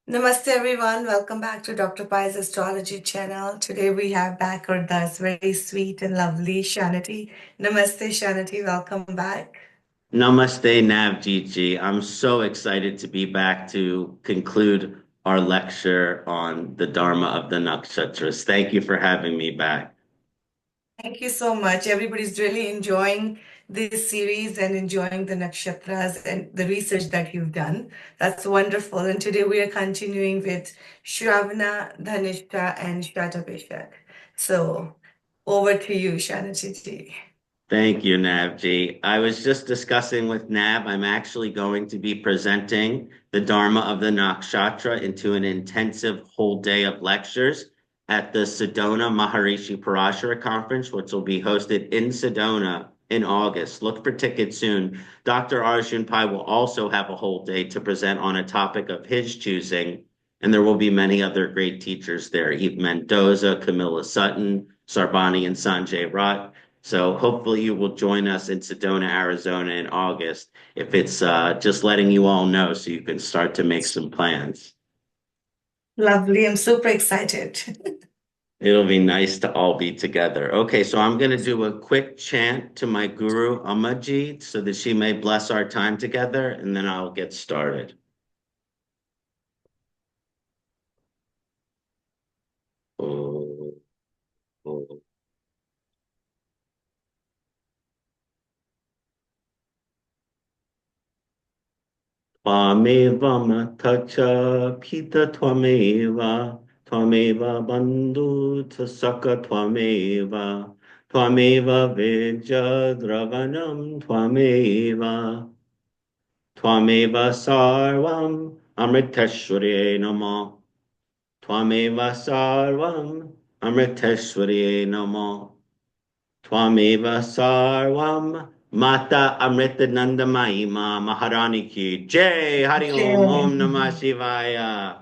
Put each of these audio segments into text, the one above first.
Namaste everyone, welcome back to Dr. Pai's Astrology channel. Today we have back with us very sweet and lovely Kṣaṇāti. Namaste Kṣaṇāti, welcome back. Namaste, Navjeet. I'm so excited to be back to conclude our lecture on the Dharma of the Nakshatras. Thank you for having me back. Thank you so much. Everybody's really enjoying this series and enjoying the nakshatras and the research that you've done. That's wonderful. And today we are continuing with Shravana, Dhanishta, and Shatabhisha. So over to you, Kṣaṇāti. Thank you, Navji. I was just discussing with Nav, I'm actually going to be presenting the Dharma of the Nakshatra into an intensive whole day of lectures at the Sedona Maharishi Parashara Conference, which will be hosted in Sedona in August. Look for tickets soon. Dr. Arjun Pai will also have a whole day to present on a topic of his choosing, and there will be many other great teachers there, Eve Mendoza, Camilla Sutton, Sarbani, and Sanjay Rath. So hopefully you will join us in Sedona, Arizona in August. If it's just letting you all know so you can start to make some plans. Lovely. I'm super excited. It'll be nice to all be together. Okay, so I'm going to do a quick chant to my guru, Amajit, so that she may bless our time together, and then I'll get started. Oh, oh. Tvameva tacha pita tvameva, tvameva bandhu tasaka tvameva, tvameva vijja dravanam tvameva, tvameva sarvam amriteshware nama, tvameva sarvam amriteshware nama, tvameva sarvam Mata Amritananda Mahima Maharani ki Jai Hari Om Om Okay. Namah Shivaya.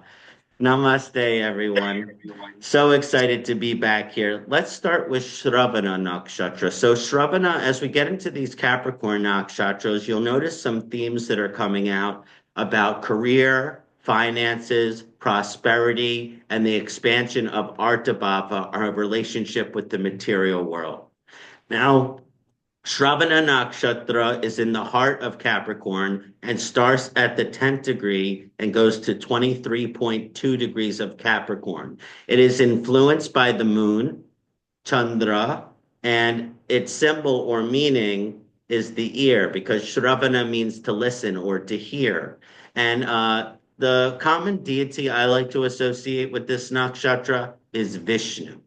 Namaste, everyone. So excited to be back here. Let's start with Shravana Nakshatra. So, Shravana, as we get into these Capricorn Nakshatras, you'll notice some themes that are coming out about career, finances, prosperity, and the expansion of Artabhava, our relationship with the material world. Now, Shravana Nakshatra is in the heart of Capricorn and starts at the 10th degree and goes to 23.2 degrees of Capricorn. It is influenced by the moon, Chandra, and its symbol or meaning is the ear because Shravana means to listen or to hear. And the common deity I like to associate with this nakshatra is Vishnu.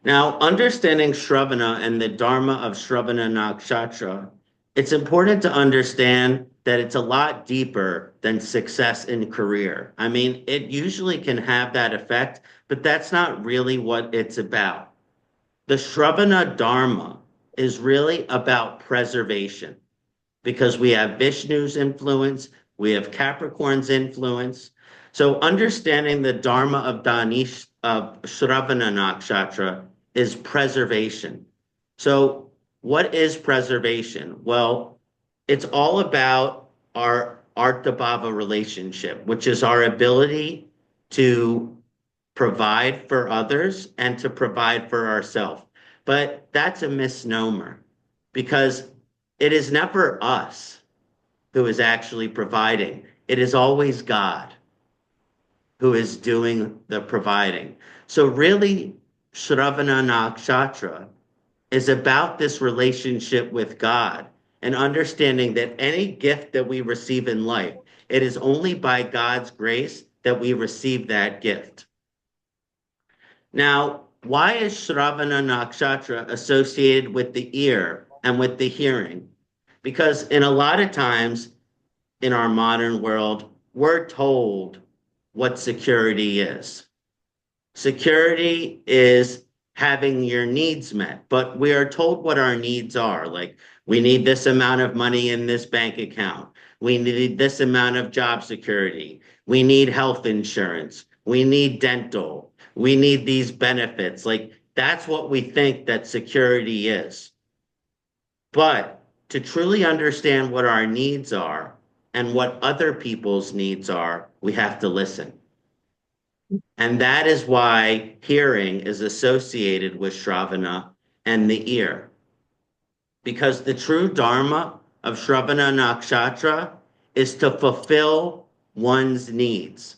Now, understanding Shravana and the Dharma of Shravana Nakshatra, it's important to understand that it's a lot deeper than success in career. I mean, it usually can have that effect, but that's not really what it's about. The Shravana Dharma is really about preservation because we have Vishnu's influence, we have Capricorn's influence. So understanding the Dharma of Danish of Shravana Nakshatra is preservation. So what is preservation? Well, it's all about our Artabhava relationship, which is our ability to provide for others and to provide for ourselves. But that's a misnomer because it is never us who is actually providing. It is always God who is doing the providing. So really, Shravana Nakshatra is about this relationship with God and understanding that any gift that we receive in life, it is only by God's grace that we receive that gift. Now, why is Shravana Nakshatra associated with the ear and with the hearing? Because in a lot of times in our modern world, we're told what security is. Security is having your needs met, but we are told what our needs are. Like, we need this amount of money in this bank account. We need this amount of job security. We need health insurance. We need dental. We need these benefits. Like, that's what we think that security is. But to truly understand what our needs are, and what other people's needs are, we have to listen. And that is why hearing is associated with Shravana and the ear. Because the true Dharma of Shravana Nakshatra is to fulfill one's needs.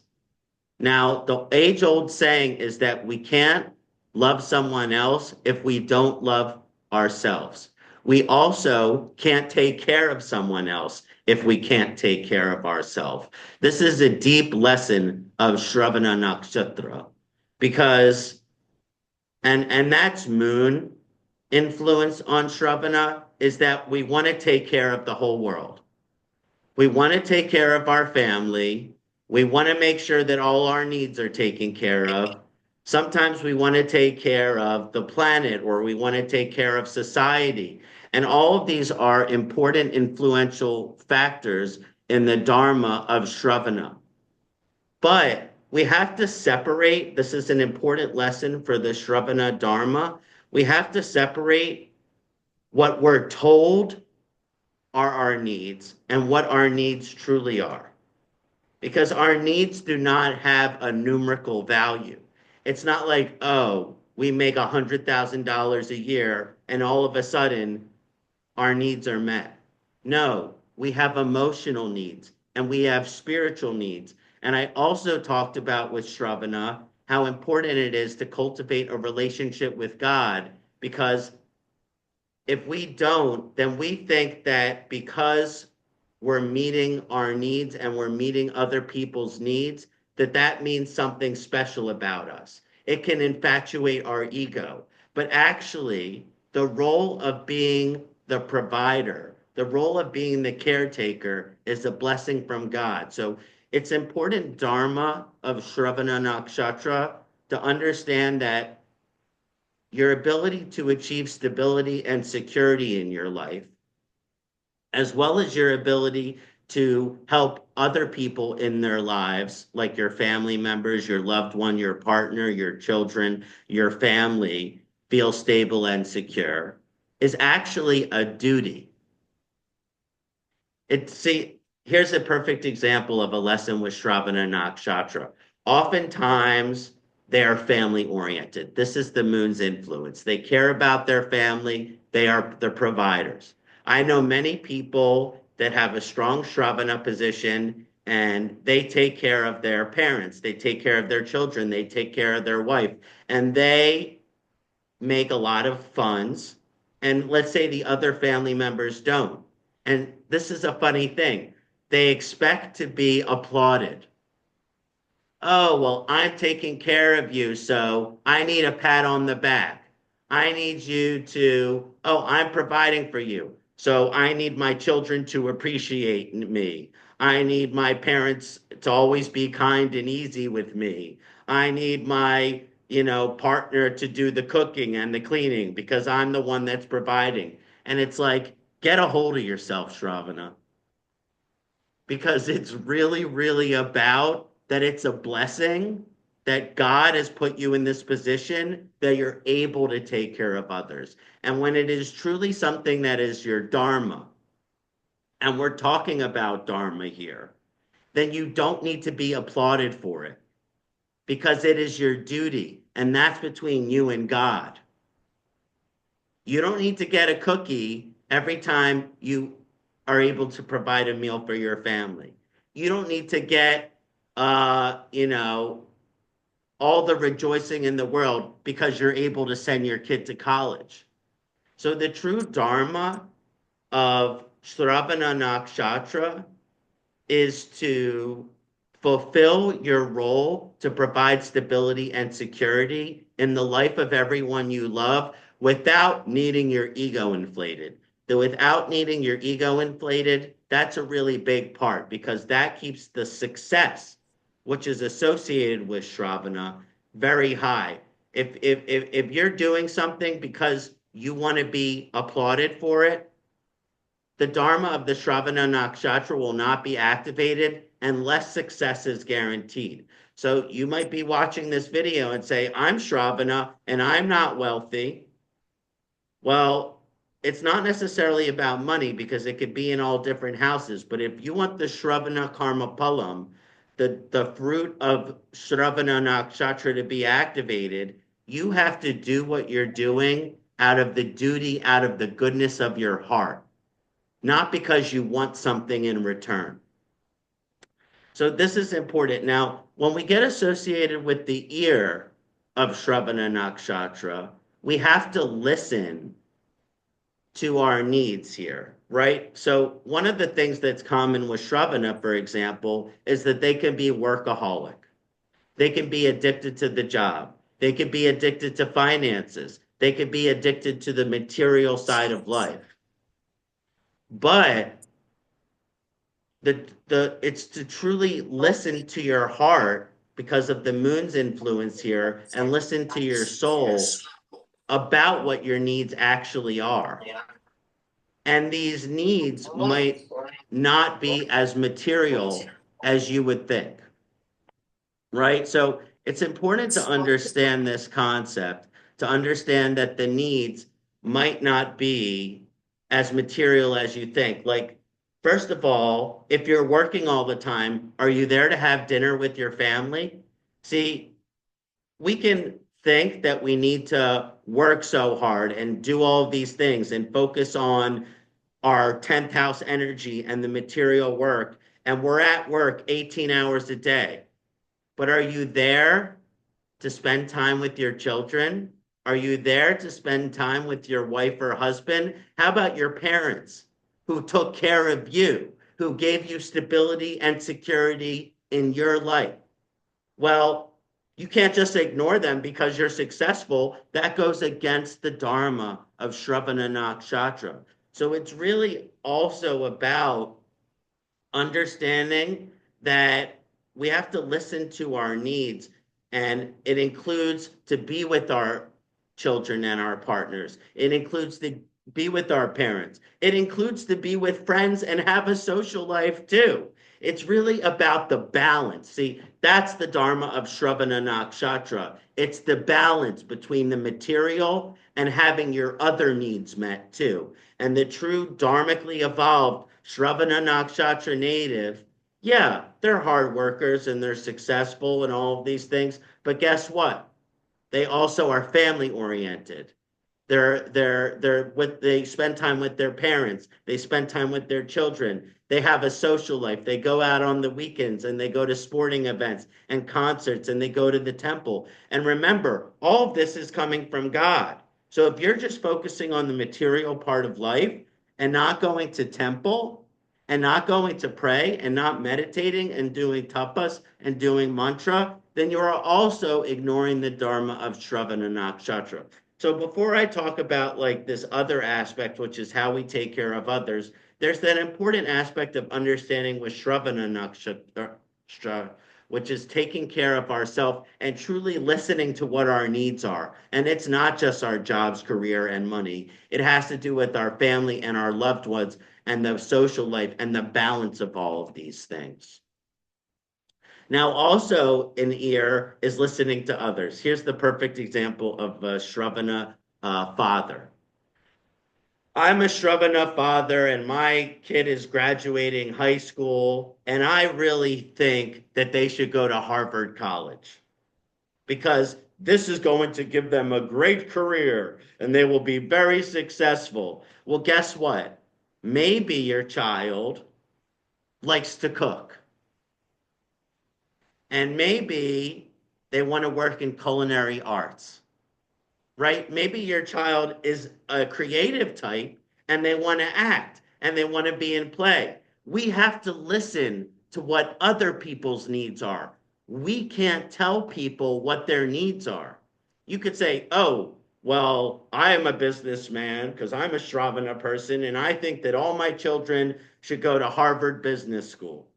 Now, the age-old saying is that we can't love someone else if we don't love ourselves. We also can't take care of someone else if we can't take care of ourselves. This is a deep lesson of Shravana Nakshatra because, and that's moon influence on Shravana is that we want to take care of the whole world. We want to take care of our family. We want to make sure that all our needs are taken care of. Sometimes we want to take care of the planet or we want to take care of society. And all of these are important influential factors in the Dharma of Shravana. But we have to separate, this is an important lesson for the Shravana Dharma. We have to separate what we're told are our needs and what our needs truly are. Because our needs do not have a numerical value. It's not like, oh, we make $100,000 a year and all of a sudden our needs are met. No, we have emotional needs and we have spiritual needs. And I also talked about with Shravana how important it is to cultivate a relationship with God because if we don't, then we think that because we're meeting our needs and we're meeting other people's needs, that that means something special about us. It can infatuate our ego. But actually, the role of being the provider, the role of being the caretaker is a blessing from God. So it's important dharma of Shravana Nakshatra to understand that your ability to achieve stability and security in your life, as well as your ability to help other people in their lives, like your family members, your loved one, your partner, your children, your family, feel stable and secure, is actually a duty. See, here's a perfect example of a lesson with Shravana Nakshatra. Oftentimes, they are family oriented. This is the moon's influence. They care about their family. They are the providers. I know many people that have a strong Shravana position and they take care of their parents. They take care of their children. They take care of their wife. And they make a lot of funds. And let's say the other family members don't. And this is a funny thing. They expect to be applauded. Oh, well, I'm taking care of you, so I need a pat on the back. I need you to, oh, I'm providing for you, so I need my children to appreciate me. I need my parents to always be kind and easy with me. I need my, partner to do the cooking and the cleaning because I'm the one that's providing. And it's like, get a hold of yourself, Shravana, because it's really, really about that it's a blessing that God has put you in this position that you're able to take care of others. And when it is truly something that is your dharma, and we're talking about dharma here, then you don't need to be applauded for it because it is your duty, and that's between you and God. You don't need to get a cookie every time you are able to provide a meal for your family. You don't need to get, all the rejoicing in the world because you're able to send your kid to college. So the true dharma of Shravana Nakshatra is to fulfill your role to provide stability and security in the life of everyone you love without needing your ego inflated. Without needing your ego inflated, that's a really big part because that keeps the success, which is associated with Shravana, very high. If you're doing something because you want to be applauded for it, the Dharma of the Shravana Nakshatra will not be activated unless success is guaranteed. So you might be watching this video and say, I'm Shravana and I'm not wealthy. Well, it's not necessarily about money because it could be in all different houses. But if you want the Shravana Karma Palam, the fruit of Shravana Nakshatra to be activated, you have to do what you're doing out of the duty, out of the goodness of your heart, not because you want something in return. So this is important. Now, when we get associated with the ear of Shravana Nakshatra, we have to listen to our needs here, right? So one of the things that's common with Shravana, for example, is that they can be workaholic. They can be addicted to the job. They could be addicted to finances. They could be addicted to the material side of life. But it's to truly listen to your heart because of the moon's influence here and listen to your soul about what your needs actually are. And these needs might not be as material as you would think, right? So it's important to understand this concept, to understand that the needs might not be as material as you think. Like, first of all, if you're working all the time, are you there to have dinner with your family? See, we can think that we need to work so hard and do all these things and focus on our 10th house energy and the material work, and we're at work 18 hours a day. But are you there to spend time with your children? Are you there to spend time with your wife or husband? How about your parents who took care of you, who gave you stability and security in your life? Well, you can't just ignore them because you're successful. That goes against the Dharma of Shravana Nakshatra. So it's really also about understanding that we have to listen to our needs, and it includes to be with our children and our partners. It includes to be with our parents. It includes to be with friends and have a social life too. It's really about the balance. See, that's the Dharma of Shravana Nakshatra. It's the balance between the material and having your other needs met too. And the true dharmically evolved Shravana Nakshatra native, yeah, they're hard workers and they're successful and all of these things. But guess what? They also are family oriented. They spend time with their parents. They spend time with their children. They have a social life. They go out on the weekends and they go to sporting events and concerts and they go to the temple. And remember, all of this is coming from God. So if you're just focusing on the material part of life and not going to temple and not going to pray and not meditating and doing tapas and doing mantra, then you are also ignoring the Dharma of Shravana Nakshatra. So before I talk about like this other aspect, which is how we take care of others, there's that important aspect of understanding with Shravana Nakshatra, which is taking care of ourselves and truly listening to what our needs are. And it's not just our jobs, career, and money. It has to do with our family and our loved ones and the social life and the balance of all of these things. Now, also in ear is listening to others. Here's the perfect example of a Shravana father. I'm a Shravana father, and my kid is graduating high school, and I really think that they should go to Harvard College because this is going to give them a great career and they will be very successful. Well, guess what? Maybe your child likes to cook. And maybe they want to work in culinary arts, right? Maybe your child is a creative type and they want to act and they want to be in play. We have to listen to what other people's needs are. We can't tell people what their needs are. You could say, oh, well, I am a businessman because I'm a Shravana person and I think that all my children should go to Harvard Business School.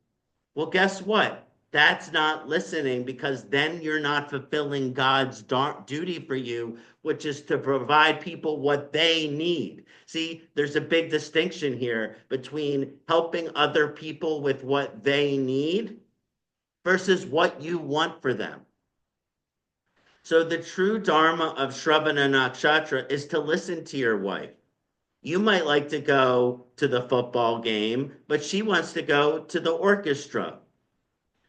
Well, guess what? That's not listening because then you're not fulfilling God's duty for you, which is to provide people what they need. See, there's a big distinction here between helping other people with what they need versus what you want for them. So the true Dharma of Shravana Nakshatra is to listen to your wife, You might like to go to the football game, but she wants to go to the orchestra.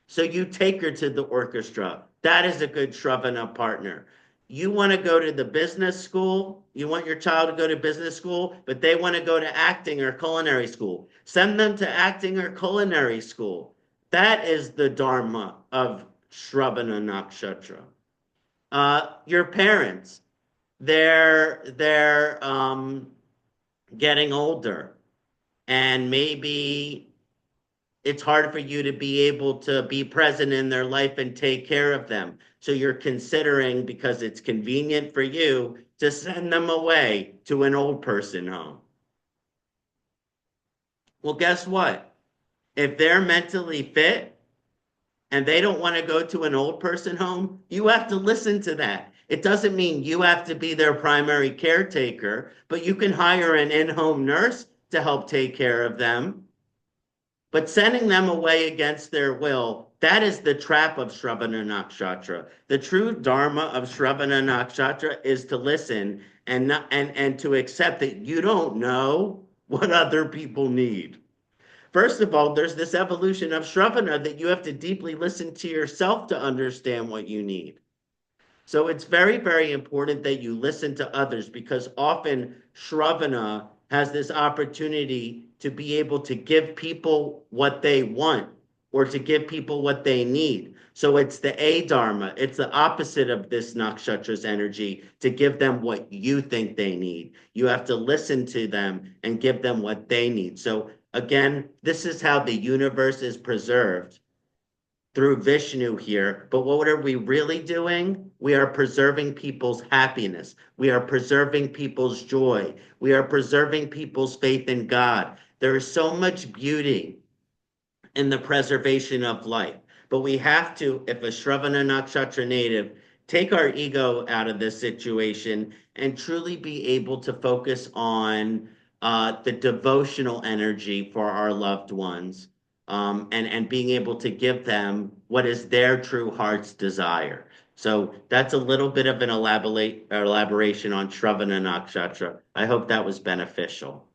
So you take her to the orchestra. That is a good Shravana partner. You want to go to the business school. You want your child to go to business school, but they want to go to acting or culinary school. Send them to acting or culinary school. That is the Dharma of Shravana Nakshatra. Your parents, they're getting older, and maybe it's hard for you to be able to be present in their life and take care of them. So you're considering, because it's convenient for you, to send them away to an old person home. Well, guess what? If they're mentally fit and they don't want to go to an old person home, you have to listen to that. It doesn't mean you have to be their primary caretaker, but you can hire an in-home nurse to help take care of them. But sending them away against their will, that is the trap of Shravana Nakshatra. The true Dharma of Shravana Nakshatra is to listen and and to accept that you don't know what other people need. First of all, there's this evolution of Shravana that you have to deeply listen to yourself to understand what you need. So it's very, very important that you listen to others, because often Shravana has this opportunity to be able to give people what they want or to give people what they need. So it's the A Dharma. It's the opposite of this nakshatra's energy, to give them what you think they need. You have to listen to them and give them what they need. So again, this is how the universe is preserved through Vishnu here. But what are we really doing? We are preserving people's happiness. We are preserving people's joy. We are preserving people's faith in God. There is so much beauty in the preservation of life. But we have to, if a Shravana Nakshatra native, take our ego out of this situation and truly be able to focus on the devotional energy for our loved ones, and being able to give them what is their true heart's desire. So that's a little bit of an elaboration on Shravana Nakshatra. I hope that was beneficial.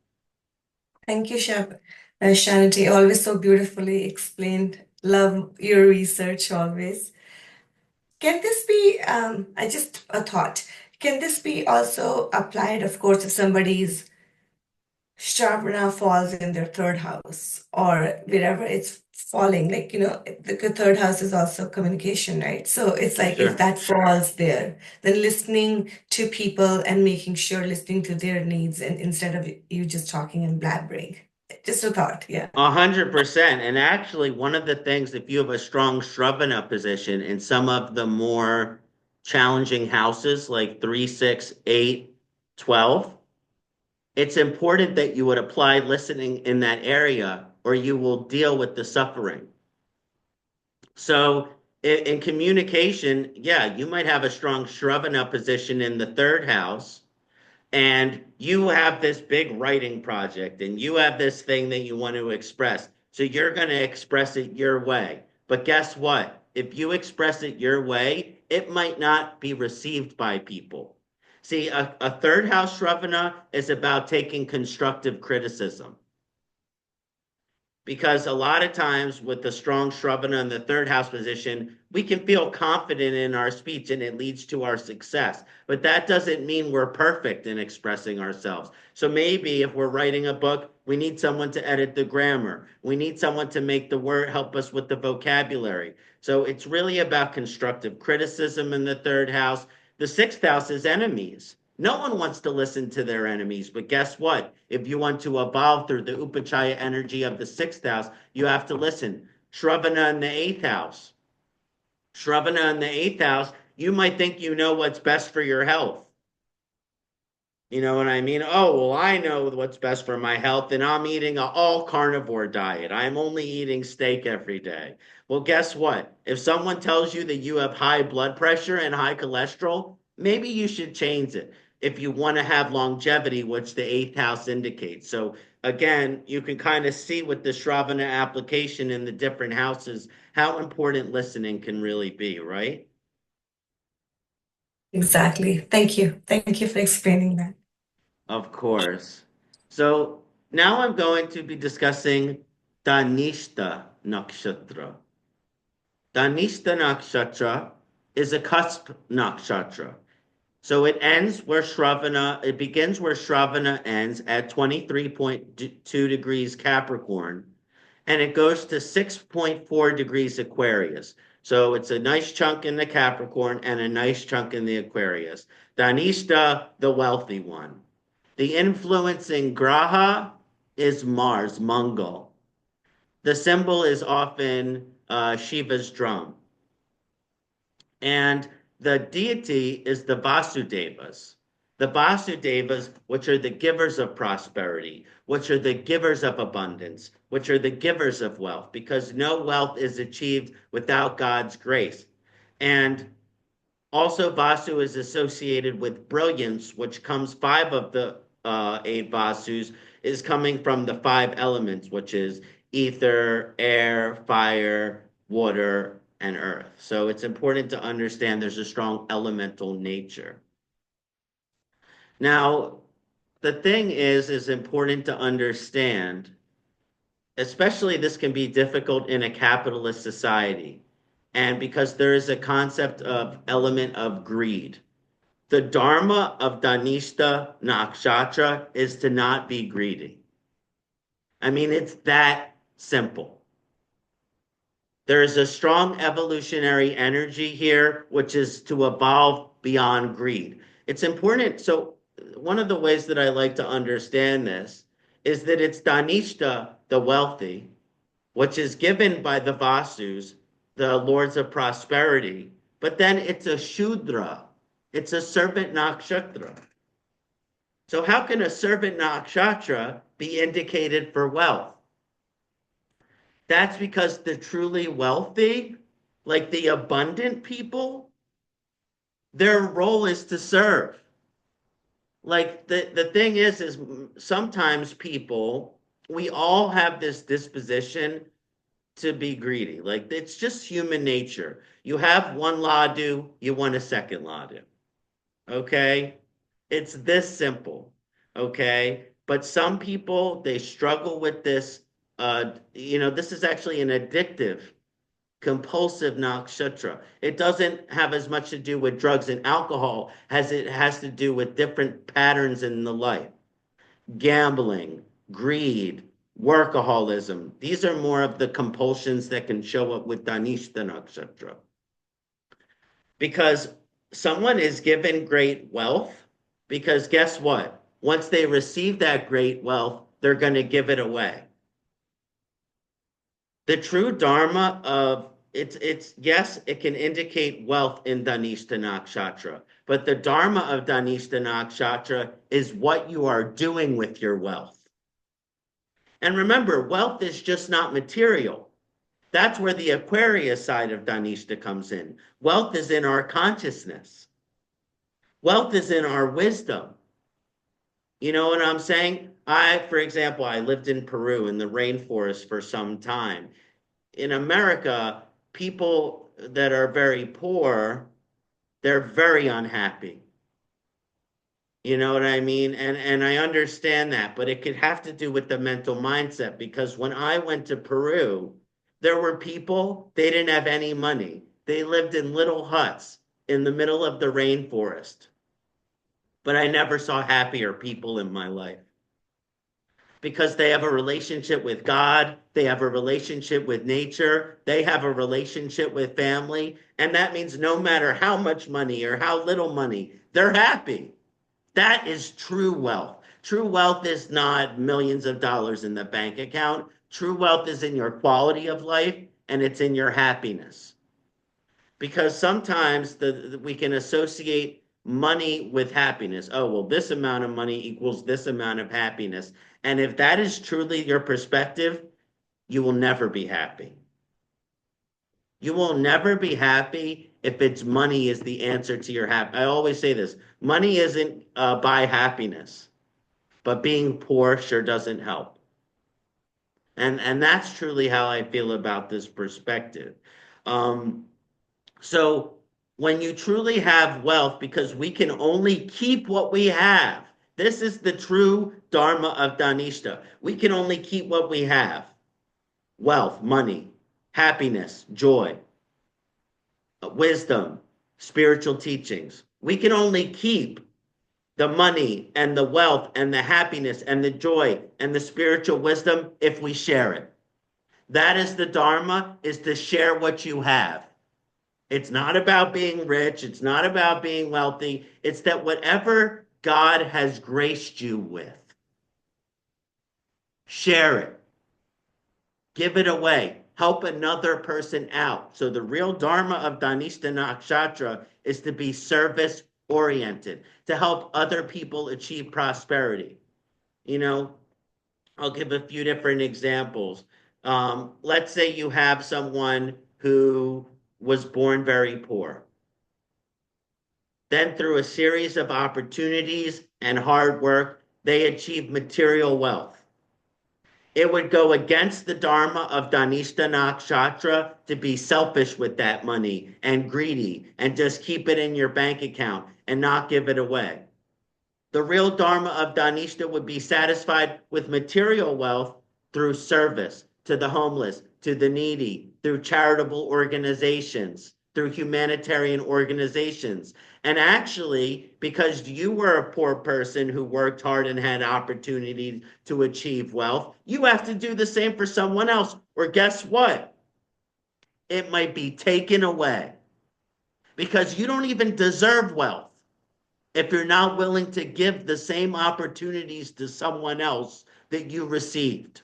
Thank you, Kṣaṇāti. Always so beautifully explained. Love your research always. Can this be, I just a thought, can this be also applied, of course, if somebody's Shravana falls in their third house or wherever it's falling, like, the third house is also communication, right? So it's like if Sure. that falls there, then listening to people and making sure listening to their needs and instead of you just talking and blabbering. Just a thought, yeah. 100%. And actually, one of the things, if you have a strong Shravana position in some of the more challenging houses, like 3, 6, 8, 12, it's important that you would apply listening in that area, or you will deal with the suffering. So in communication, yeah, you might have a strong Shravana position in the third house, and you have this big writing project and you have this thing that you want to express. So you're going to express it your way. But guess what? If you express it your way, it might not be received by people. See, a third house Shravana is about taking constructive criticism, because a lot of times with the strong Shravana in the third house position, we can feel confident in our speech and it leads to our success. But that doesn't mean we're perfect in expressing ourselves. So maybe if we're writing a book, we need someone to edit the grammar. We need someone to make the word, help us with the vocabulary. So it's really about constructive criticism in the third house. The sixth house is enemies. No one wants to listen to their enemies, but guess what? If you want to evolve through the upachaya energy of the sixth house, you have to listen. Shravana in the eighth house. Shravana in the eighth house, you might think you know what's best for your health. You know what I mean? Oh, well, I know what's best for my health, and I'm eating an all carnivore diet. I'm only eating steak every day. Well, guess what? If someone tells you that you have high blood pressure and high cholesterol, maybe you should change it if you want to have longevity, which the eighth house indicates. So, again, you can kind of see with the Shravana application in the different houses how important listening can really be, right? Exactly. Thank you. Thank you for explaining that. Of course. So now I'm going to be discussing Dhanishta Nakshatra. Dhanishta Nakshatra is a cusp nakshatra. So it begins where Shravana ends at 23.2 degrees Capricorn, and it goes to 6.4 degrees Aquarius. So it's a nice chunk in the Capricorn and a nice chunk in the Aquarius. Dhanishta, the wealthy one. The influencing graha is Mars, Mangal. The symbol is often Shiva's drum. And the deity is the Vasudevas. The Vasudevas, which are the givers of prosperity, which are the givers of abundance, which are the givers of wealth, because no wealth is achieved without God's grace. And also, Vasu is associated with brilliance, which comes five of the eight Vasus is coming from the five elements, which is ether, air, fire, water, and earth. So it's important to understand there's a strong elemental nature. Now, the thing is important to understand, especially this can be difficult in a capitalist society. And because there is a concept of element of greed. The Dharma of Dhanishta Nakshatra is to not be greedy. I mean, it's that simple. There is a strong evolutionary energy here, which is to evolve beyond greed. It's important. So, one of the ways that I like to understand this is that it's Dhanishta, the wealthy, which is given by the Vasus, the lords of prosperity, but then it's a Shudra, it's a servant nakshatra. So, how can a servant nakshatra be indicated for wealth? That's because the truly wealthy, like the abundant people, their role is to serve. Like the thing is sometimes people, we all have this disposition to be greedy. Like it's just human nature. You have one ladu, you want a second ladu. Okay? It's this simple. Okay? But some people, they struggle with this. This is actually an addictive, compulsive nakshatra. It doesn't have as much to do with drugs and alcohol as it has to do with different patterns in the life. Gambling, greed, workaholism. These are more of the compulsions that can show up with Dhanishta nakshatra. Because someone is given great wealth, because guess what? Once they receive that great wealth, they're going to give it away. The true dharma of it's yes, it can indicate wealth in Dhanishta nakshatra, but the dharma of Dhanishta nakshatra is what you are doing with your wealth. And remember, wealth is just not material. That's where the Aquarius side of Dhanishta comes in. Wealth is in our consciousness. Wealth is in our wisdom. You know what I'm saying? For example, I lived in Peru in the rainforest for some time. In America, people that are very poor, they're very unhappy. You know what I mean? And I understand that, but it could have to do with the mental mindset because when I went to Peru, there were people, they didn't have any money. They lived in little huts in the middle of the rainforest. But I never saw happier people in my life because they have a relationship with God, they have a relationship with nature, they have a relationship with family, and that means no matter how much money or how little money, they're happy. That is true wealth. True wealth is not millions of dollars in the bank account. True wealth is in your quality of life and it's in your happiness. Because sometimes we can associate money with happiness. Oh, well, this amount of money equals this amount of happiness. And if that is truly your perspective, you will never be happy. You will never be happy if it's money is the answer to your happiness. I always say this, money isn't buy happiness, but being poor sure doesn't help. And that's truly how I feel about this perspective. So when you truly have wealth, because we can only keep what we have, This is the true Dharma of Dhanishta. We can only keep what we have: wealth, money, happiness, joy, wisdom, spiritual teachings. We can only keep the money and the wealth and the happiness and the joy and the spiritual wisdom if we share it. That is the Dharma, is to share what you have. It's not about being rich. It's not about being wealthy. It's that whatever God has graced you with, share it, give it away, help another person out. So the real Dharma of Dhanishta Nakshatra is to be service oriented, to help other people achieve prosperity. You know, I'll give a few different examples. Let's say you have someone who was born very poor. Then, through a series of opportunities and hard work, they achieve material wealth. It would go against the Dharma of Dhanishta Nakshatra to be selfish with that money and greedy and just keep it in your bank account and not give it away. The real Dharma of Dhanishta would be satisfied with material wealth through service to the homeless, to the needy, through charitable organizations, through humanitarian organizations. And actually, because you were a poor person who worked hard and had opportunities to achieve wealth, you have to do the same for someone else. Or guess what? It might be taken away because you don't even deserve wealth if you're not willing to give the same opportunities to someone else that you received.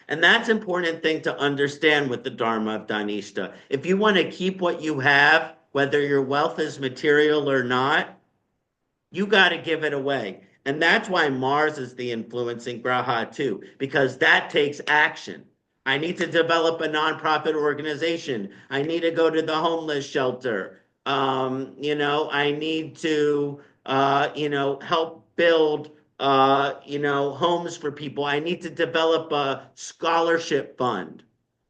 And that's an important thing to understand with the Dharma of Dhanishta. If you want to keep what you have, whether your wealth is material or not, you got to give it away. And that's why Mars is the influencing graha too, because that takes action. I need to develop a nonprofit organization. I need to go to the homeless shelter. I need to, help build, homes for people. I need to develop a scholarship fund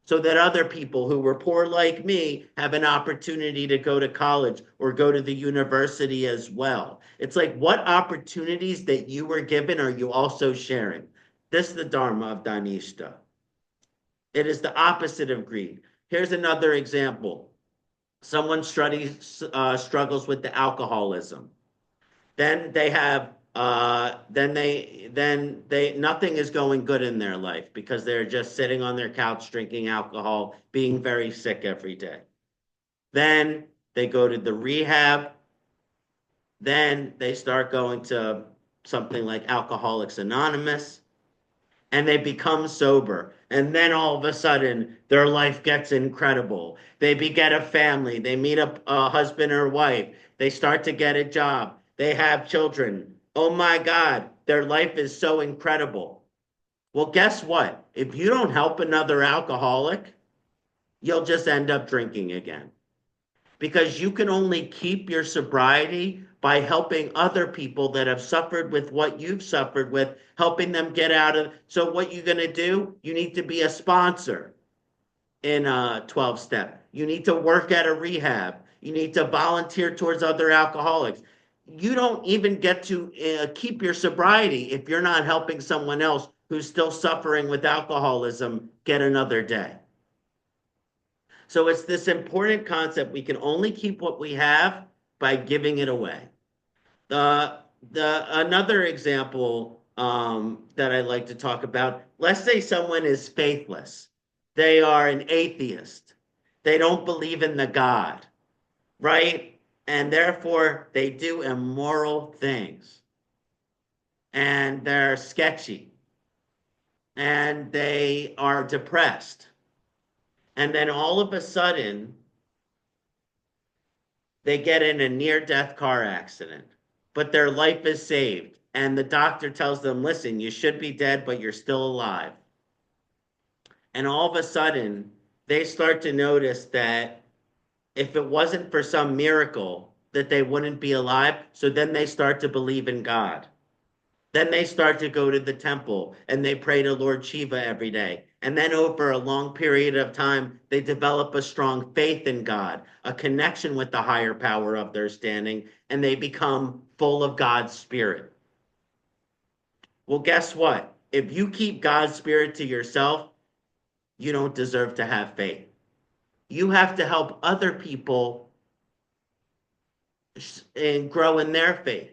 so that other people who were poor like me have an opportunity to go to college or go to the university as well. It's like, what opportunities that you were given are you also sharing? This is the Dharma of Dhanishta. It is the opposite of greed. Here's another example. Someone struggles with the alcoholism. Then they have then they nothing is going good in their life because they're just sitting on their couch drinking alcohol, being very sick every day. Then they go to the rehab. Then they start going to something like Alcoholics Anonymous and they become sober. And then all of a sudden, their life gets incredible. They beget a family. They meet a husband or wife. They start to get a job. They have children. Oh my God, their life is so incredible. Well, guess what? If you don't help another alcoholic, you'll just end up drinking again because you can only keep your sobriety by helping other people that have suffered with what you've suffered with, helping them get out of. So what you're going to do, you need to be a sponsor in a 12-step. You need to work at a rehab. You need to volunteer towards other alcoholics. You don't even get to keep your sobriety if you're not helping someone else who's still suffering with alcoholism get another day. So it's this important concept. We can only keep what we have by giving it away. Another example that I like to talk about, let's say someone is faithless. They are an atheist. They don't believe in the God, right? And therefore they do immoral things. And they're sketchy. And they are depressed. And then all of a sudden, they get in a near-death car accident, but their life is saved. And the doctor tells them, listen, you should be dead, but you're still alive. And all of a sudden, they start to notice that if it wasn't for some miracle, that they wouldn't be alive. So then they start to believe in God. Then they start to go to the temple and they pray to Lord Shiva every day. And then over a long period of time, they develop a strong faith in God, a connection with the higher power of their standing, and they become full of God's spirit. Well, guess what? If you keep God's spirit to yourself, you don't deserve to have faith. You have to help other people and grow in their faith.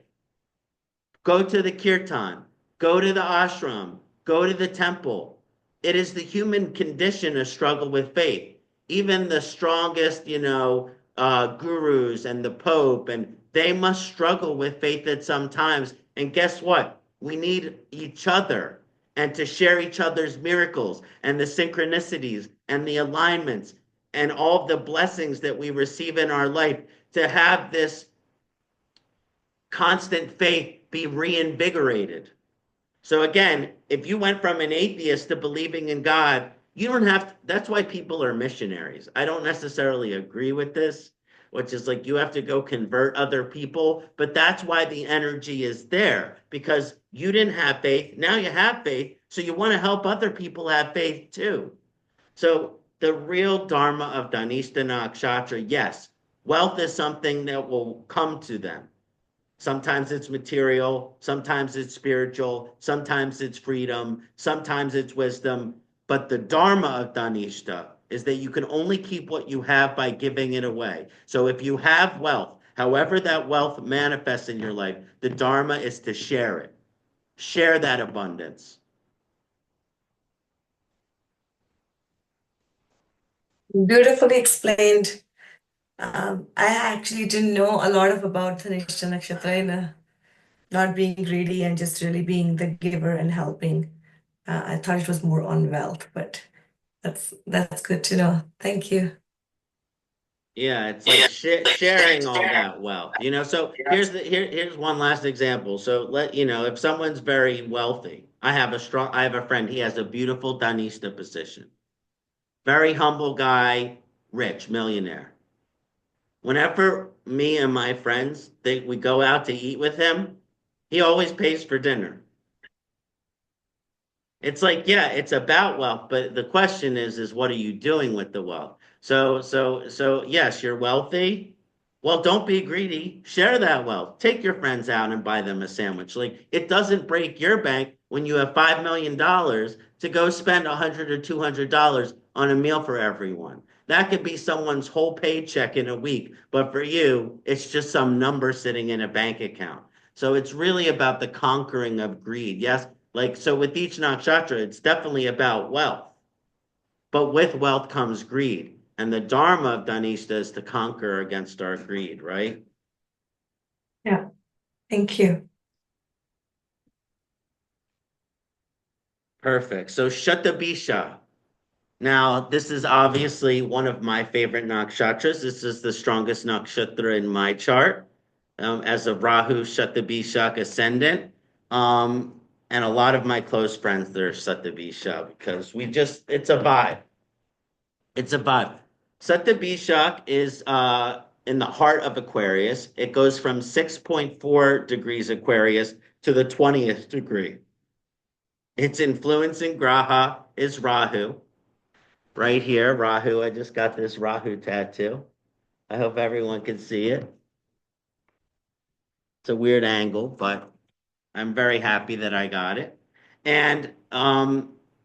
Go to the kirtan, go to the ashram, go to the temple. It is the human condition to struggle with faith. Even the strongest, gurus and the Pope, and they must struggle with faith at some times. And guess what? We need each other and to share each other's miracles and the synchronicities and the alignments and all the blessings that we receive in our life to have this constant faith be reinvigorated. So again, if you went from an atheist to believing in God, you don't have to, that's why people are missionaries. I don't necessarily agree with this, which is like you have to go convert other people, but that's why the energy is there because you didn't have faith. Now you have faith, so you want to help other people have faith too. So the real Dharma of Dhanishta Nakshatra, yes, wealth is something that will come to them. Sometimes it's material, sometimes it's spiritual, sometimes it's freedom, sometimes it's wisdom. But the Dharma of Dhanishta is that you can only keep what you have by giving it away. So if you have wealth, however that wealth manifests in your life, the Dharma is to share it. Share that abundance. Beautifully explained. I actually didn't know a lot of about Dhanishta Nakshatra, not being greedy and just really being the giver and helping. I thought it was more on wealth, but that's good to know. Thank you. Yeah, it's like sharing all that wealth, So here's one last example. So if someone's very wealthy, I have a friend. He has a beautiful Dhanista position. Very humble guy, rich, millionaire. Whenever me and my friends we go out to eat with him, he always pays for dinner. It's like, yeah, it's about wealth, but the question is what are you doing with the wealth? So yes, you're wealthy. Well, don't be greedy. Share that wealth. Take your friends out and buy them a sandwich. Like it doesn't break your bank when you have $5 million to go spend $100 or $200 on a meal for everyone. That could be someone's whole paycheck in a week, but for you, it's just some number sitting in a bank account. So it's really about the conquering of greed. Yes, like, so with each nakshatra, it's definitely about wealth. But with wealth comes greed. And the dharma of Dhanishta is to conquer against our greed, right? Yeah, thank you. Perfect. So Shatabhisha. Now, this is obviously one of my favorite nakshatras. This is the strongest nakshatra in my chart as a Rahu Shatabhisha ascendant. And a lot of my close friends, they're Shatabhisha because it's a vibe. It's a vibe. Satyabhishak is in the heart of Aquarius. It goes from 6.4 degrees Aquarius to the 20th degree. Its influencing graha is Rahu. Right here, Rahu. I just got this Rahu tattoo. I hope everyone can see it. It's a weird angle, but I'm very happy that I got it. And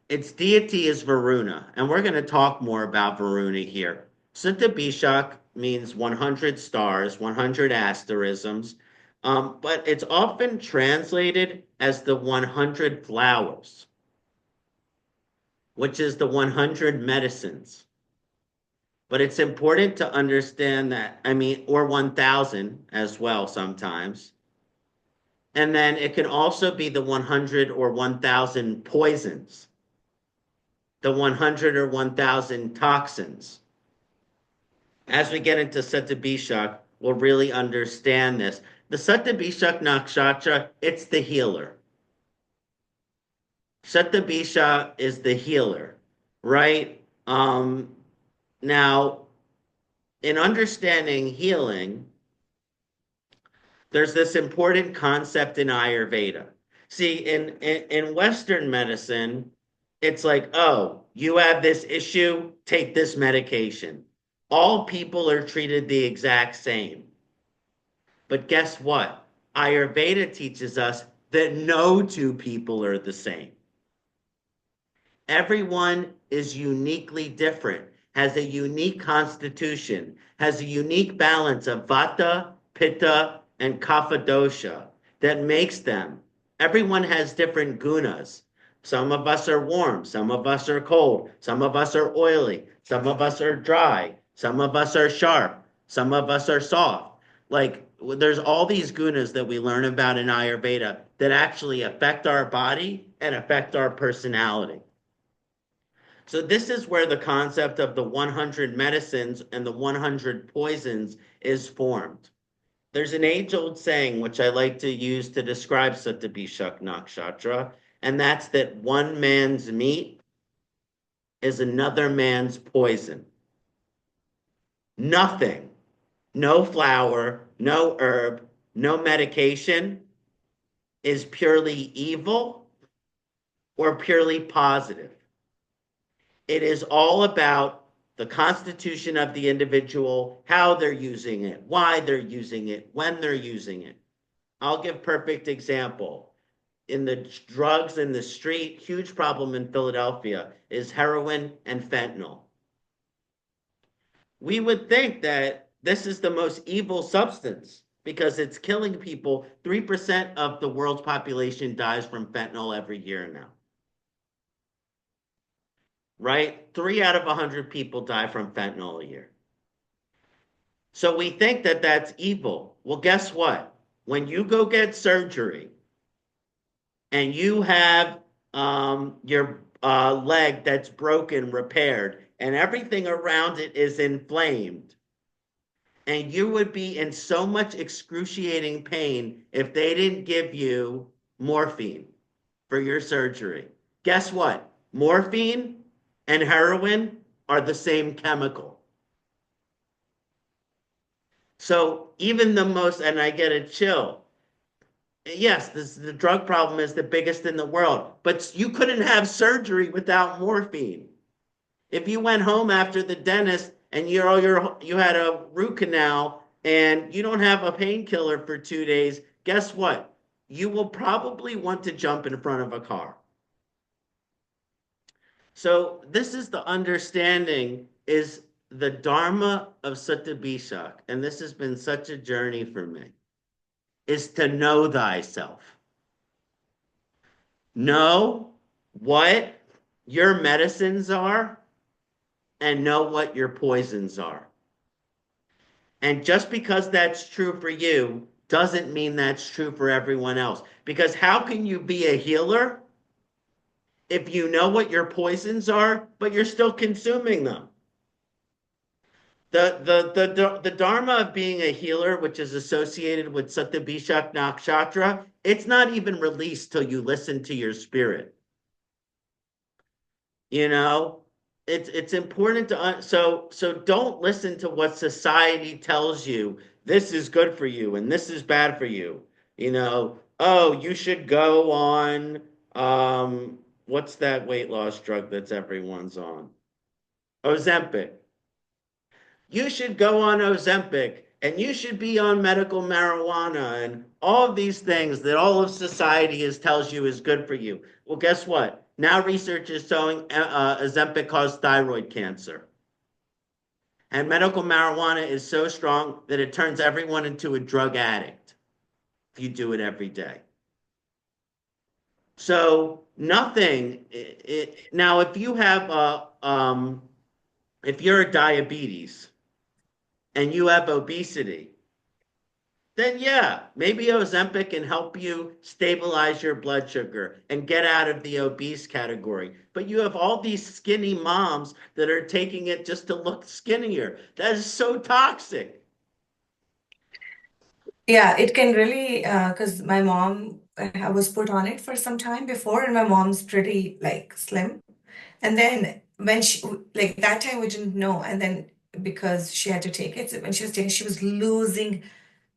its deity is Varuna. And we're going to talk more about Varuna here. Siddha Bishak means 100 stars, 100 asterisms, but it's often translated as the 100 flowers, which is the 100 medicines. But it's important to understand that, or 1,000 as well sometimes. And then it can also be the 100 or 1,000 poisons, the 100 or 1,000 toxins. As we get into Satyabhishak, we'll really understand this. The Satyabhishak Nakshatra, it's the healer. Satyabhisha is the healer, right? Now, in understanding healing, there's this important concept in Ayurveda. See, in Western medicine, it's like, oh, you have this issue, take this medication. All people are treated the exact same. But guess what? Ayurveda teaches us that no two people are the same. Everyone is uniquely different, has a unique constitution, has a unique balance of vata, pitta, and kapha dosha that makes them. Everyone has different gunas. Some of us are warm, some of us are cold, some of us are oily, some of us are dry, some of us are sharp, some of us are soft. Like there's all these gunas that we learn about in Ayurveda that actually affect our body and affect our personality. So this is where the concept of the 100 medicines and the 100 poisons is formed. There's an age-old saying, which I like to use to describe Shatabhisha Nakshatra, and that's that one man's meat is another man's poison. Nothing, no flour, no herb, no medication is purely evil or purely positive. It is all about the constitution of the individual, how they're using it, why they're using it, when they're using it. I'll give perfect example. In the drugs in the street, huge problem in Philadelphia is heroin and fentanyl. We would think that this is the most evil substance because it's killing people. 3% of the world's population dies from fentanyl every year now. Right? 3 out of 100 people die from fentanyl a year. So we think that that's evil. Well, guess what? When you go get surgery and you have your leg that's broken repaired and everything around it is inflamed, and you would be in so much excruciating pain if they didn't give you morphine for your surgery. Guess what? Morphine and heroin are the same chemical. So even the most, and I get a chill. Yes, the drug problem is the biggest in the world, but you couldn't have surgery without morphine. If you went home after the dentist and you had a root canal and you don't have a painkiller for 2 days, guess what? You will probably want to jump in front of a car. So this is the understanding is the Dharma of Shatabhisha, and this has been such a journey for me, is to know thyself. Know what your medicines are and know what your poisons are. And just because that's true for you doesn't mean that's true for everyone else. Because how can you be a healer if you know what your poisons are, but you're still consuming them? The Dharma of being a healer, which is associated with Shatabhisha Nakshatra, it's not even released till you listen to your spirit. You know, it's important to so don't listen to what society tells you. This is good for you and this is bad for you. You know, oh, you should go on what's that weight loss drug that's everyone's on? Ozempic. You should go on Ozempic and you should be on medical marijuana and all of these things that all of society tells you is good for you. Well, guess what? Now research is showing Ozempic causes thyroid cancer. And medical marijuana is so strong that it turns everyone into a drug addict if you do it every day. So nothing. Now, if you have if you're a diabetes and you have obesity, then yeah, maybe Ozempic can help you stabilize your blood sugar and get out of the obese category. But you have all these skinny moms that are taking it just to look skinnier. That is so toxic. Yeah, it can really, because my mom was put on it for some time before, and my mom's pretty like slim. And then when she, like that time we didn't know. And then because she had to take it, so when she was taking, she was losing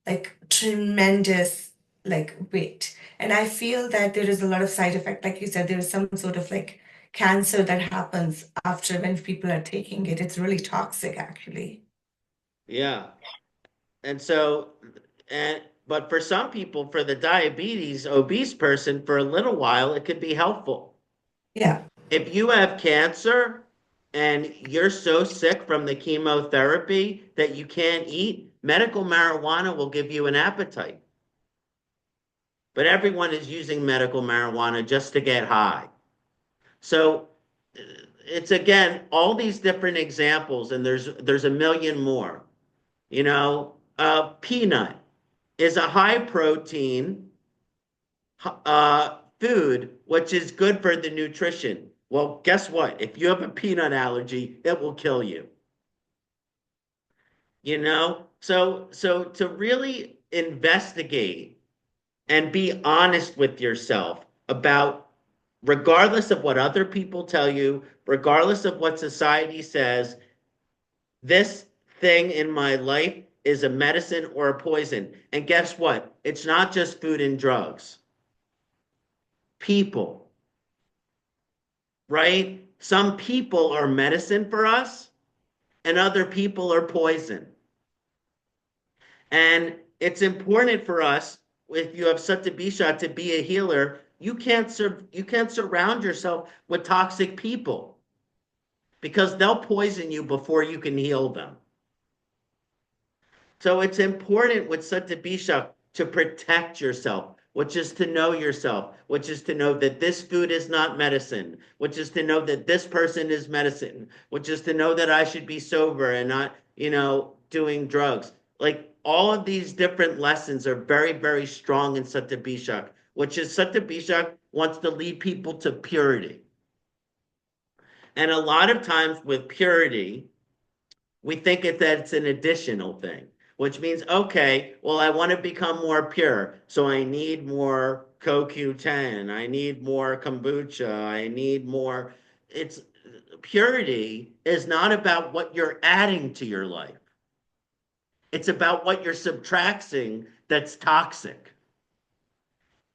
like tremendous like weight. And I feel that there is a lot of side effect. Like you said, there is some sort of like cancer that happens after when people are taking it. It's really toxic, actually. Yeah. And so, and But for some people, for the diabetes, obese person, for a little while, it could be helpful. Yeah. If you have cancer and you're so sick from the chemotherapy that you can't eat, medical marijuana will give you an appetite. But everyone is using medical marijuana just to get high. So it's again all these different examples, and there's a million more. Peanut is a high protein food, which is good for the nutrition. Well, guess what? If you have a peanut allergy, it will kill you. So to really investigate and be honest with yourself about, regardless of what other people tell you, regardless of what society says, this thing in my life is a medicine or a poison. And guess what? It's not just food and drugs. People, right? Some people are medicine for us, and other people are poison. And it's important for us, if you have Shatabhisha, to be a healer. You can't surround yourself with toxic people because they'll poison you before you can heal them. So it's important with Shatabhisha to protect yourself, which is to know yourself, which is to know that this food is not medicine, which is to know that this person is medicine, which is to know that I should be sober and not, doing drugs. Like all of these different lessons are very, very strong in Shatabhisha, which is Shatabhisha wants to lead people to purity. And a lot of times with purity, we think that it's an additional thing, which means, okay, well, I want to become more pure. So I need more CoQ10. I need more kombucha. I need more. It's purity is not about what you're adding to your life. It's about what you're subtracting that's toxic.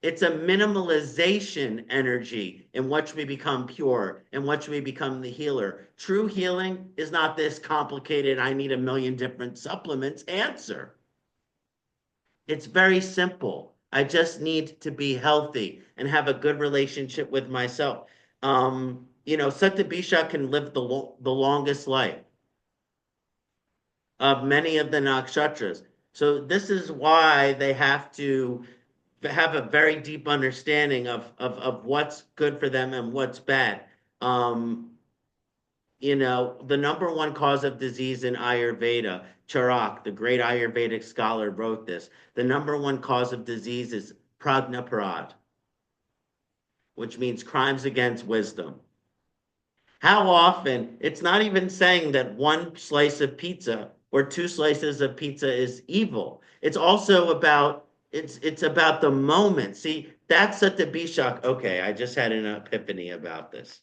It's a minimalization energy in which we become pure, in which we become the healer. True healing is not this complicated, I need a million different supplements answer. It's very simple. I just need to be healthy and have a good relationship with myself. Satyabhisha can live the longest life of many of the nakshatras. So this is why they have to have a very deep understanding of what's good for them and what's bad. Um, the number one cause of disease in Ayurveda, Charak, the great Ayurvedic scholar, wrote this. The number one cause of disease is prajnaparad, which means crimes against wisdom. How often, it's not even saying that one slice of pizza or two slices of pizza is evil. It's about the moment. See, that's Satyabhishak. Okay, I just had an epiphany about this.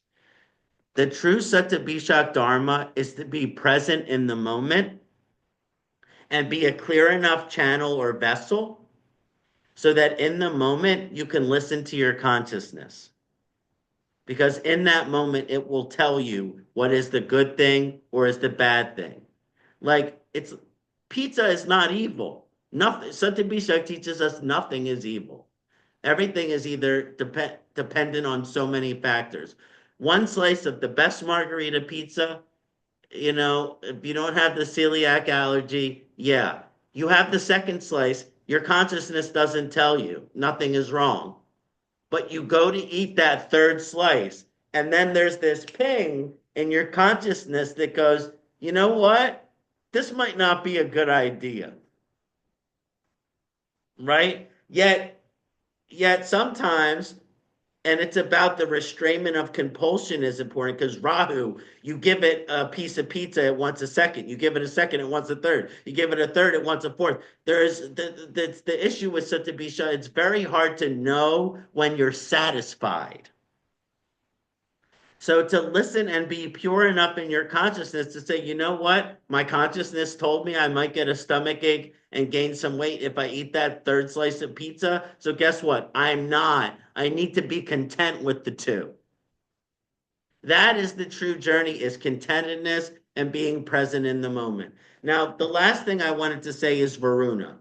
The true Satyabhishak Dharma is to be present in the moment and be a clear enough channel or vessel so that in the moment you can listen to your consciousness. Because in that moment, it will tell you what is the good thing or is the bad thing. Like pizza is not evil. Nothing. Satyabhishak teaches us nothing is evil. Everything is either dependent on so many factors. One slice of the best margarita pizza, if you don't have the celiac allergy, yeah. You have the second slice, your consciousness doesn't tell you nothing is wrong. But you go to eat that third slice, and then there's this ping in your consciousness that goes, you know what? This might not be a good idea. Right? Yet sometimes, and it's about the restrainment of compulsion is important because Rahu, you give it a piece of pizza, it wants a second. You give it a second, it wants a third. You give it a third, it wants a fourth. There's the issue with Satyabhisha, it's very hard to know when you're satisfied. So to listen and be pure enough in your consciousness to say, you know what? My consciousness told me I might get a stomach ache and gain some weight if I eat that third slice of pizza. So guess what? I'm not. I need to be content with the two. That is the true journey, is contentedness and being present in the moment. Now, the last thing I wanted to say is Varuna.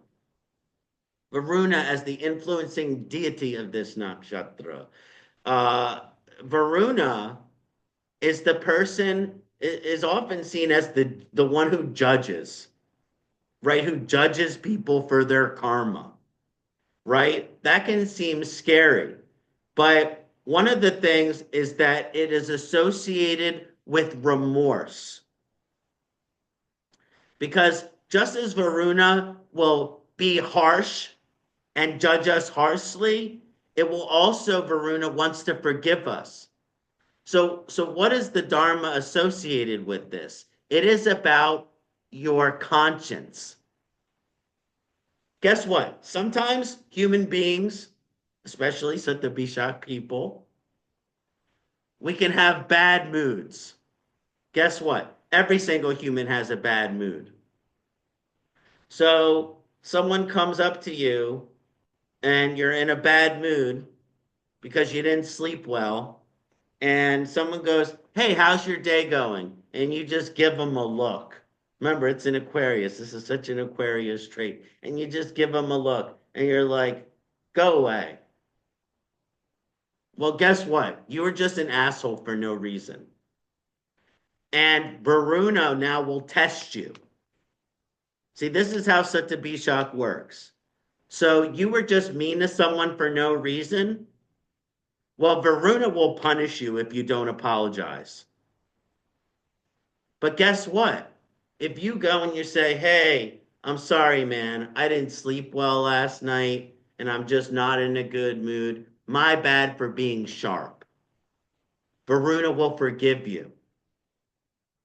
Varuna as the influencing deity of this nakshatra. Uh, Varuna is the person is often seen as the one who judges, right? Who judges people for their karma, right? That can seem scary, but one of the things is that it is associated with remorse. Because just as Varuna will be harsh and judge us harshly, it will also, Varuna wants to forgive us. So what is the Dharma associated with this? It is about your conscience. Guess what? Sometimes human beings, especially Shatabhisha people, we can have bad moods. Guess what? Every single human has a bad mood. So someone comes up to you and you're in a bad mood because you didn't sleep well, and someone goes, "Hey, how's your day going?" And you just give them a look. Remember, it's an Aquarius. This is such an Aquarius trait. And you just give them a look, and you're like, "Go away." Well, guess what? You were just an asshole for no reason. And Varuna now will test you. See, this is how Satabishak works. So you were just mean to someone for no reason. Well, Varuna will punish you if you don't apologize. But guess what? If you go and you say, "Hey, I'm sorry, man. I didn't sleep well last night and I'm just not in a good mood. My bad for being sharp." Varuna will forgive you.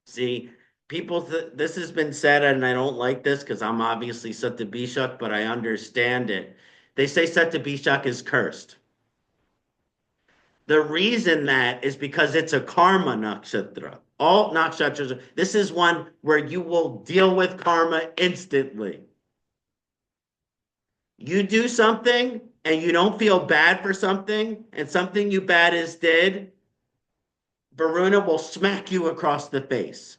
See, this has been said, and I don't like this because I'm obviously Satabishak, but I understand it. They say Satabishak is cursed. The reason that is because it's a karma nakshatra. All nakshatras, this is one where you will deal with karma instantly. You do something and you don't feel bad for something, and something you bad as did, Varuna will smack you across the face.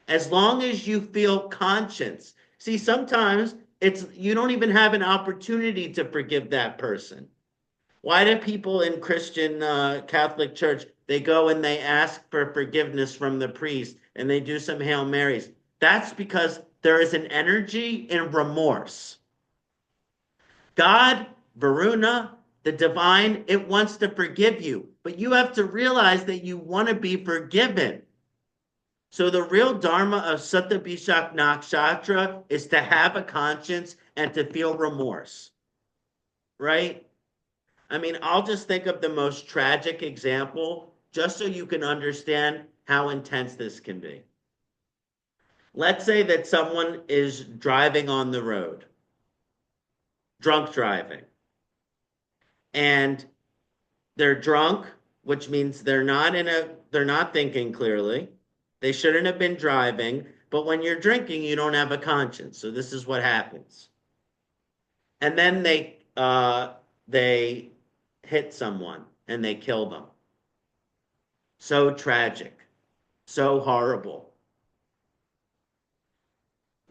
As long as you feel conscience. See, sometimes it's you don't even have an opportunity to forgive that person. Why do people in Christian Catholic Church, they go and they ask for forgiveness from the priest and they do some Hail Marys? That's because there is an energy in remorse. God, Varuna, the divine, it wants to forgive you, but you have to realize that you want to be forgiven. So the real dharma of Satabishak Nakshatra is to have a conscience and to feel remorse, right? I mean, I'll just think of the most tragic example just so you can understand how intense this can be. Let's say that someone is driving on the road, drunk driving, and they're drunk, which means they're not thinking clearly. They shouldn't have been driving, but when you're drinking, you don't have a conscience. So this is what happens. And then they hit someone and they kill them. So tragic, so horrible.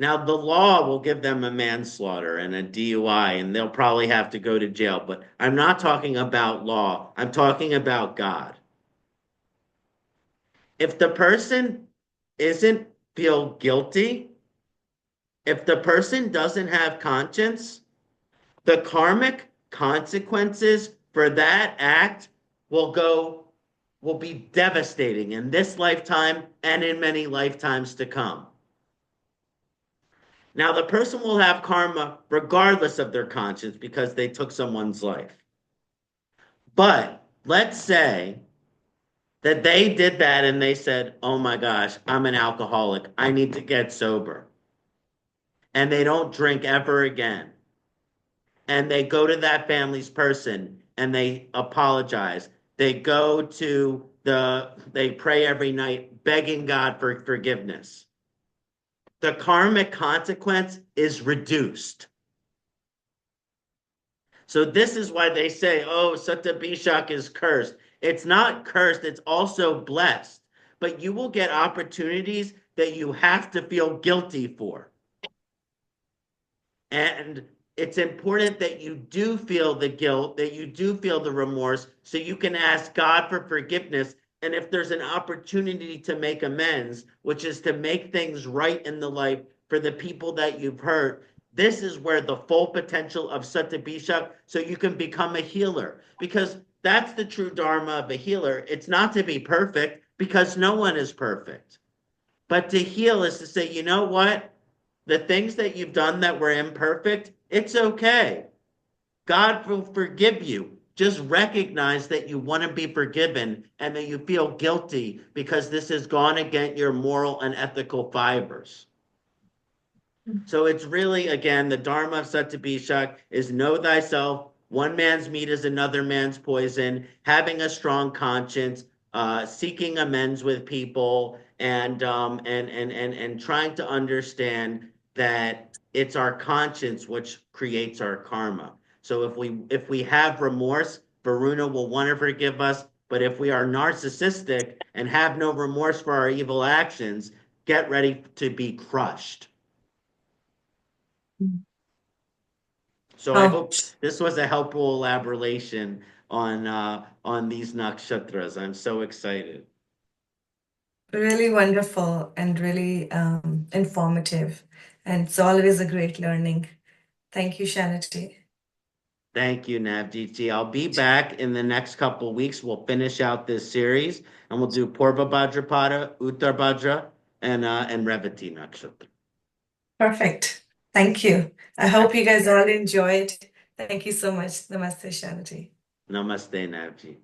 Now, the law will give them a manslaughter and a DUI, and they'll probably have to go to jail. But I'm not talking about law, I'm talking about God. If the person isn't feel guilty, if the person doesn't have conscience, the karmic consequences for that act will be devastating in this lifetime and in many lifetimes to come. Now, the person will have karma regardless of their conscience because they took someone's life. But let's say that they did that and they said, "Oh my gosh, I'm an alcoholic. I need to get sober." And they don't drink ever again. And they go to that family's person and they apologize. They pray every night begging God for forgiveness. The karmic consequence is reduced. So this is why they say, "Oh, Satabishak is cursed." It's not cursed, it's also blessed. But you will get opportunities that you have to feel guilty for. And it's important that you do feel the guilt, that you do feel the remorse, so you can ask God for forgiveness. And if there's an opportunity to make amends, which is to make things right in the life for the people that you've hurt, this is where the full potential of Shatabhisha, so you can become a healer. Because that's the true Dharma of a healer. It's not to be perfect, because no one is perfect. But to heal is to say, you know what? The things that you've done that were imperfect, it's okay. God will forgive you. Just recognize that you want to be forgiven and that you feel guilty because this has gone against your moral and ethical fibers. So it's really, again, the Dharma of Satyabhishak is know thyself. One man's meat is another man's poison. Having a strong conscience, seeking amends with people, and trying to understand that it's our conscience which creates our karma. So if we have remorse, Varuna will want to forgive us. But if we are narcissistic and have no remorse for our evil actions, get ready to be crushed. So I Oh, hope this was a helpful elaboration on these nakshatras. I'm so excited. really wonderful and really informative. And it's always a great learning. Thank you, Kṣaṇāti. Thank you, Navjeet. I'll be back in the next couple of weeks. We'll finish out this series and we'll do Purva Bhadrapada, Uttar Bhadra, and Revati Nakshatra. Perfect. Thank you. I hope you guys all enjoyed. Thank you so much. Namaste, Kṣaṇāti. Namaste, Navjeet.